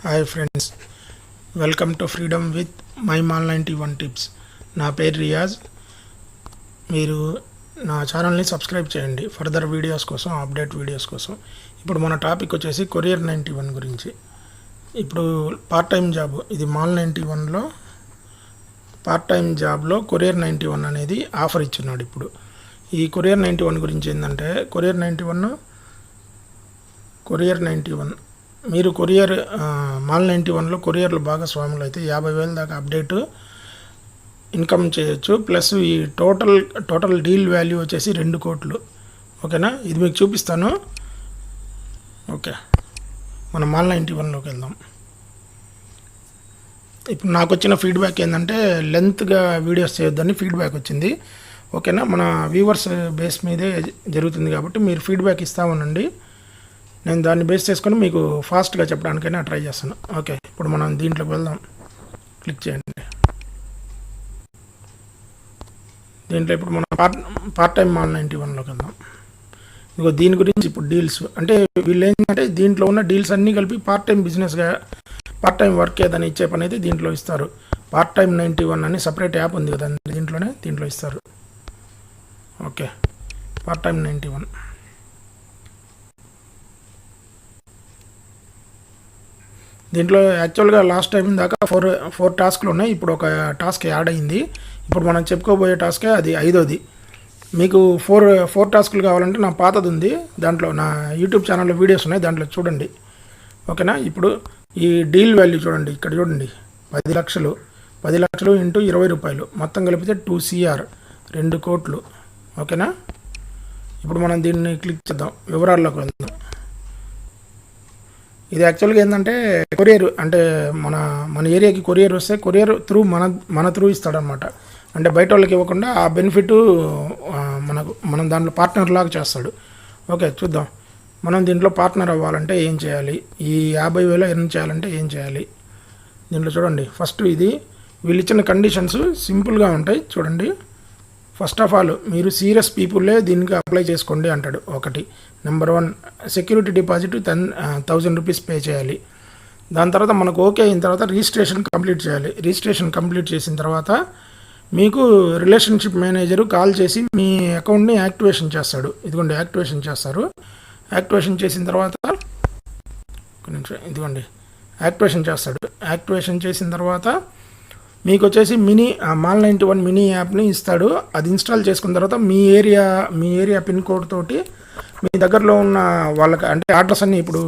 Hi friends, welcome to freedom with my mall 91 tips. నా పేరు రియాజ్. మీరు నా ఛానల్ని సబ్స్క్రైబ్ చేయండి ఫర్దర్ వీడియోస్ కోసం, అప్డేట్ వీడియోస్ కోసం. ఇప్పుడు మన టాపిక్ వచ్చేసి కొరియర్ 91 గురించి. ఇప్పుడు పార్ట్ టైం జాబ్, ఇది మాల్ 91లో పార్ట్ టైం జాబ్లో కొరియర్ 91 అనేది ఆఫర్ ఇచ్చున్నాడు. ఇప్పుడు ఈ కొరియర్ 91 గురించి ఏంటంటే, కొరియర్ 91 మీరు కొరియర్ మాల్ 91లో కొరియర్లు భాగస్వాములు అయితే 50,000 దాకా అప్డేట్ ఇన్కమ్ చేయొచ్చు. ప్లస్ ఈ టోటల్ డీల్ వాల్యూ వచ్చేసి 2 కోట్లు. ఓకేనా, ఇది మీకు చూపిస్తాను. ఓకే, మనం మాల్ 91లోకి వెళ్దాం. ఇప్పుడు నాకు వచ్చిన ఫీడ్బ్యాక్ ఏంటంటే, లెంత్గా వీడియోస్ చేయొద్దని ఫీడ్బ్యాక్ వచ్చింది. ఓకేనా, మన వ్యూవర్స్ బేస్ మీదే జరుగుతుంది కాబట్టి మీరు ఫీడ్బ్యాక్ ఇస్తా ఉండండి. నేను దాన్ని బేస్ చేసుకొని మీకు ఫాస్ట్గా చెప్పడానికైనా ట్రై చేస్తాను. ఓకే, ఇప్పుడు మనం దీంట్లోకి వెళ్దాం. క్లిక్ చేయండి. దీంట్లో ఇప్పుడు మనం పార్ట్ టైం మాల్ 91లోకి వెళ్దాం. ఇదిగో దీని గురించి ఇప్పుడు డీల్స్ అంటే, వీళ్ళు ఏంటంటే దీంట్లో ఉన్న డీల్స్ అన్నీ కలిపి పార్ట్ టైం బిజినెస్గా, పార్ట్ టైం వర్క్ ఏదైనా ఇచ్చే పని అయితే దీంట్లో ఇస్తారు. పార్ట్ టైం 91 అని సపరేట్ యాప్ ఉంది కదా, దీంట్లో ఇస్తారు. Okay, part time 91. దీంట్లో యాక్చువల్గా లాస్ట్ టైం దాకా ఫోర్ టాస్క్లు ఉన్నాయి. ఇప్పుడు ఒక టాస్క్ యాడ్ అయింది. ఇప్పుడు మనం చెప్పుకోబోయే టాస్కే అది 5వది. మీకు ఫోర్ టాస్కులు కావాలంటే నా పాతది ఉంది, దాంట్లో నా యూట్యూబ్ ఛానల్లో వీడియోస్ ఉన్నాయి, దాంట్లో చూడండి. ఓకేనా, ఇప్పుడు ఈ డీల్ వాల్యూ చూడండి, ఇక్కడ చూడండి. 10 లక్షలు ఇంటూ 20 రూపాయలు, మొత్తం కలిపితే 2 CR, 2 కోట్లు. ఓకేనా, ఇప్పుడు మనం దీన్ని క్లిక్ చేద్దాం, వివరాల్లోకి వెళ్దాం. ఇది యాక్చువల్గా ఏంటంటే, కొరియర్ అంటే మన ఏరియాకి కొరియర్ వస్తే కొరియర్ త్రూ మన త్రూ ఇస్తాడనమాట. అంటే బయట వాళ్ళకి ఇవ్వకుండా ఆ బెనిఫిట్ మనం దాంట్లో పార్ట్నర్ లాగా చేస్తాడు. ఓకే, చూద్దాం. మనం దీంట్లో పార్ట్నర్ అవ్వాలంటే ఏం చేయాలి, ఈ 50,000 ఎర్న్ చేయాలంటే ఏం చేయాలి. దీంట్లో చూడండి, ఫస్ట్ ఇది వీళ్ళు ఇచ్చిన కండిషన్స్ సింపుల్గా ఉంటాయి. చూడండి, ఫస్ట్ ఆఫ్ ఆల్ మీరు సీరియస్ పీపుల్లే దీనికి అప్లై చేసుకోండి అంటాడు. ఒకటి, number 1, security deposit 10,000 rupees pay చేయాలి. దాని తర్వాత మనకు ఓకే అయిన తర్వాత రిజిస్ట్రేషన్ కంప్లీట్ చేయాలి. రిజిస్ట్రేషన్ కంప్లీట్ చేసిన తర్వాత మీకు రిలేషన్షిప్ మేనేజరు కాల్ చేసి మీ అకౌంట్ని యాక్టివేషన్ చేస్తాడు. ఇదిగోండి, యాక్టివేషన్ చేస్తారు. యాక్టివేషన్ చేసిన తర్వాత ఇదిగోండి యాక్టివేషన్ చేస్తాడు. యాక్టివేషన్ చేసిన తర్వాత మీకు వచ్చేసి మాల్ 91 మినీ యాప్ని ఇస్తాడు. అది ఇన్స్టాల్ చేసుకున్న తర్వాత మీ ఏరియా పిన్ కోడ్ తోటి మీ దగ్గరలో ఉన్న వాళ్ళకి, అంటే అడ్రస్ అన్నీ ఇప్పుడు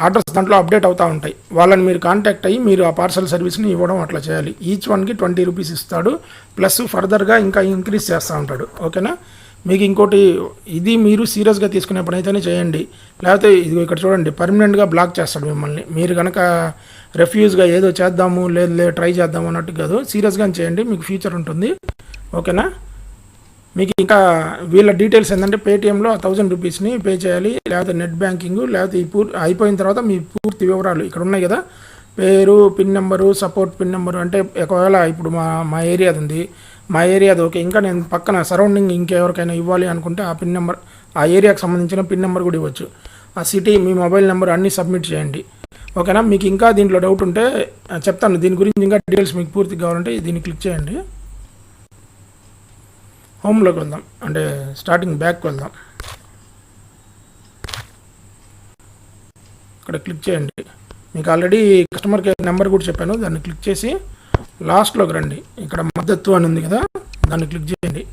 ఆర్డర్స్ దాంట్లో అప్డేట్ అవుతూ ఉంటాయి. వాళ్ళని మీరు కాంటాక్ట్ అయ్యి మీరు ఆ పార్సల్ సర్వీస్ని ఇవ్వడం అట్లా చేయాలి. ఈచ్ వన్కి 20 రూపీస్ ఇస్తాడు. ప్లస్ ఫర్దర్గా ఇంకా ఇంక్రీజ్ చేస్తూ ఉంటాడు. ఓకేనా, మీకు ఇంకోటి, ఇది మీరు సీరియస్గా తీసుకునే పని అయితేనే చేయండి. లేకపోతే ఇది ఇక్కడ చూడండి, పర్మనెంట్గా బ్లాక్ చేస్తాడు మిమ్మల్ని. మీరు కనుక రెఫ్యూజ్గా ఏదో చేద్దాము లేదు ట్రై చేద్దాము అన్నట్టు కాదు, సీరియస్గా చేయండి, మీకు ఫ్యూచర్ ఉంటుంది. ఓకేనా, మీకు ఇంకా వీళ్ళ డీటెయిల్స్ ఏంటంటే, పేటిఎంలో 1000 రూపీస్ని పే చేయాలి, లేకపోతే నెట్ బ్యాంకింగ్, లేకపోతే అయిపోయిన తర్వాత మీ పూర్తి వివరాలు ఇక్కడ ఉన్నాయి కదా, పేరు, pin number, support pin number. అంటే ఒకవేళ ఇప్పుడు మా ఏరియాది ఉంది, మా ఏరియాది ఓకే, ఇంకా నేను పక్కన సరౌండింగ్ ఇంకెవరికైనా ఇవ్వాలి అనుకుంటే ఆ పిన్ నెంబర్, ఆ ఏరియాకి సంబంధించిన పిన్ నెంబర్ కూడా ఇవ్వచ్చు. ఆ సిటీ, మీ మొబైల్ నెంబర్ అన్నీ సబ్మిట్ చేయండి. ఓకేనా, మీకు ఇంకా దీంట్లో డౌట్ ఉంటే చెప్తాను. దీని గురించి ఇంకా డీటెయిల్స్ మీకు పూర్తి కావాలంటే దీన్ని క్లిక్ చేయండి. హోమ్లోకి వెళ్దాం, అంటే స్టార్టింగ్ బ్యాక్కి వెళ్దాం. ఇక్కడ క్లిక్ చేయండి. మీకు ఆల్రెడీ కస్టమర్ కేర్ నెంబర్ కూడా చెప్పాను, దాన్ని క్లిక్ చేసి లాస్ట్లోకి రండి. ఇక్కడ మద్దతు అని ఉంది కదా, దాన్ని క్లిక్ చేయండి.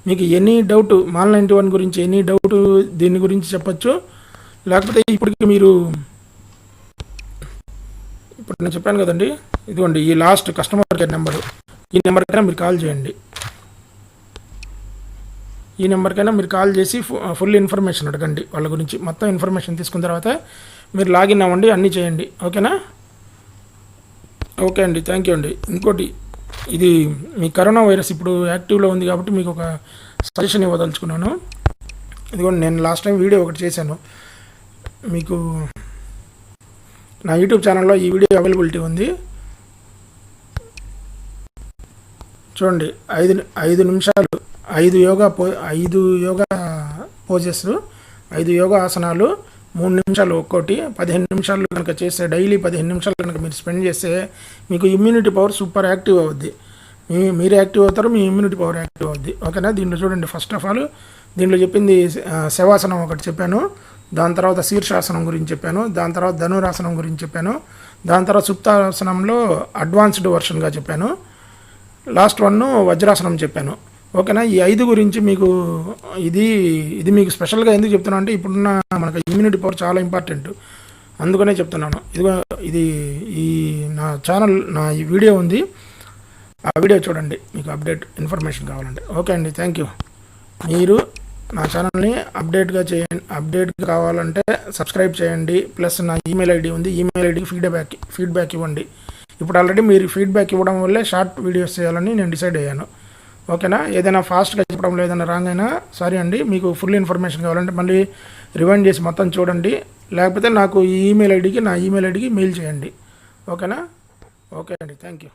మీకు ఎనీ డౌట్ మాల్ 91 గురించి, ఎనీ డౌట్ దీని గురించి చెప్పచ్చు. లేకపోతే ఇప్పటికి మీరు, ఇప్పుడు నేను చెప్పాను కదండి, ఇదిగోండి ఈ లాస్ట్ కస్టమర్ కేర్ నెంబరు, ఈ నెంబర్కైనా మీరు కాల్ చేయండి. ఈ నెంబర్కైనా మీరు కాల్ చేసి ఫుల్ ఇన్ఫర్మేషన్ అడగండి వాళ్ళ గురించి. మొత్తం ఇన్ఫర్మేషన్ తీసుకున్న తర్వాత మీరు లాగిన్ అవ్వండి, అన్నీ చేయండి. ఓకేనా, ఓకే అండి, థ్యాంక్ యూ అండి. ఇంకోటి, ఇది మీ కరోనా వైరస్ ఇప్పుడు యాక్టివ్లో ఉంది కాబట్టి మీకు ఒక సజెషన్ ఇవ్వదలుచుకున్నాను. ఇదిగోండి, నేను లాస్ట్ టైం వీడియో ఒకటి చేశాను, మీకు నా యూట్యూబ్ ఛానల్లో ఈ వీడియో అవైలబిలిటీ ఉంది. చూడండి, 5 నిమిషాలు 5 యోగా పోజెస్, 5 యోగా ఆసనాలు 3 నిమిషాలు ఒక్కోటి 15 నిమిషాలు కనుక చేస్తే, డైలీ 15 నిమిషాలు కనుక మీరు స్పెండ్ చేస్తే మీకు ఇమ్యూనిటీ పవర్ సూపర్ యాక్టివ్ అవుద్ది. మీరు యాక్టివ్ అవుతారు, మీ ఇమ్యూనిటీ పవర్ యాక్టివ్ అవుద్ది. ఓకేనా. దీంట్లో చూడండి, ఫస్ట్ ఆఫ్ ఆల్ దీంట్లో చెప్పింది శవాసనం ఒకటి చెప్పాను, దాని తర్వాత శీర్షాసనం గురించి చెప్పాను, దాని తర్వాత ధనురాసనం గురించి చెప్పాను, దాని తర్వాత సుప్తాసనంలో అడ్వాన్స్డ్ వర్షన్గా చెప్పాను, లాస్ట్ వన్ వజ్రాసనం చెప్పాను. ఓకేనా. ఈ 5 గురించి మీకు ఇది మీకు స్పెషల్గా ఎందుకు చెప్తున్నాను అంటే, ఇప్పుడున్న మనకు ఇమ్యూనిటీ పవర్ చాలా ఇంపార్టెంట్, అందుకనే చెప్తున్నాను. ఇది ఈ నా ఛానల్, నా ఈ వీడియో ఉంది, ఆ వీడియో చూడండి మీకు అప్డేట్ ఇన్ఫర్మేషన్ కావాలంటే. ఓకే అండి, థ్యాంక్ యూ. మీరు నా ఛానల్ని అప్డేట్ కావాలంటే సబ్స్క్రైబ్ చేయండి. ప్లస్ నా ఈమెయిల్ ఐడి ఉంది, ఈమెయిల్ ఐడికి ఫీడ్బ్యాక్ ఇవ్వండి. ఇప్పుడు ఆల్రెడీ మీరు ఫీడ్బ్యాక్ ఇవ్వడం వల్లే షార్ట్ వీడియోస్ చేయాలని నేను డిసైడ్ అయ్యాను. ఓకేనా. ఏదైనా ఫాస్ట్గా చెప్పడం ఏదైనా రాంగ్ అయినా సారీ అండి. మీకు ఫుల్ ఇన్ఫర్మేషన్ కావాలంటే మళ్ళీ రివైండ్ చేసి మొత్తం చూడండి, లేకపోతే నాకు ఈ ఈమెయిల్ ఐడికి మెయిల్ చేయండి. ఓకేనా. ఓకే అండి, థ్యాంక్ యూ.